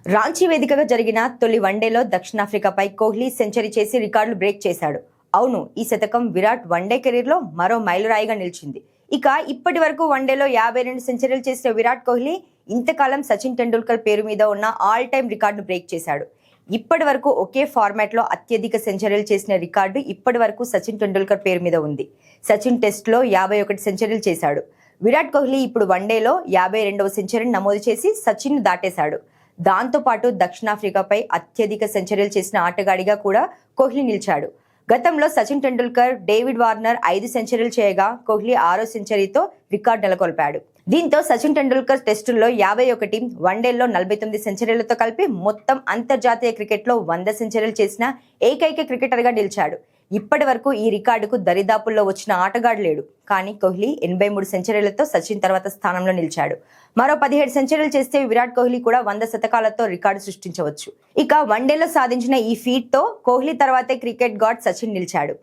రాంచీ వేదికగా జరిగిన తొలి వన్డేలో దక్షిణాఫ్రికాపై కోహ్లీ సెంచరీ చేసి రికార్డులు బ్రేక్ చేశాడు. అవును, ఈ శతకం విరాట్ వన్డే కెరీర్లో మరో మైలురాయిగా నిలిచింది. ఇక ఇప్పటి వరకు వన్డేలో 52 సెంచరీలు చేసిన విరాట్ కోహ్లీ ఇంతకాలం సచిన్ టెండూల్కర్ పేరు మీద ఉన్న ఆల్ టైమ్ రికార్డును బ్రేక్ చేశాడు. ఇప్పటి వరకు ఒకే ఫార్మాట్లో అత్యధిక సెంచరీలు చేసిన రికార్డు ఇప్పటి వరకు సచిన్ టెండూల్కర్ పేరు మీద ఉంది. సచిన్ టెస్ట్లో 51 సెంచరీలు చేశాడు. విరాట్ కోహ్లీ ఇప్పుడు వన్డేలో 52వ సెంచరీని నమోదు చేసి సచిన్ ను దాటేశాడు. దాంతోపాటు దక్షిణాఫ్రికాపై అత్యధిక సెంచరీలు చేసిన ఆటగాడిగా కూడా కోహ్లీ నిలిచాడు. గతంలో సచిన్ టెండూల్కర్, డేవిడ్ వార్నర్ 5 సెంచరీలు చేయగా కోహ్లీ 6వ సెంచరీతో రికార్డు నెలకొల్పాడు. దీంతో సచిన్ టెండూల్కర్ టెస్టుల్లో 51, వన్డేల్లో 49 సెంచరీలతో కలిపి మొత్తం అంతర్జాతీయ క్రికెట్లో 100 సెంచరీలు చేసిన ఏకైక క్రికెటర్గా నిలిచాడు. ఇప్పటి వరకు ఈ రికార్డుకు దరిదాపుల్లో వచ్చిన ఆటగాడు లేడు. కానీ కోహ్లీ 83 సెంచరీలతో సచిన్ తర్వాత స్థానంలో నిలిచాడు. మరో 17 సెంచరీలు చేస్తే విరాట్ కోహ్లీ కూడా 100 శతకాలతో రికార్డు సృష్టించవచ్చు. ఇక వన్డేలో సాధించిన ఈ ఫీట్ తో కోహ్లీ తర్వాతే క్రికెట్ గాడ్ సచిన్ నిలిచాడు.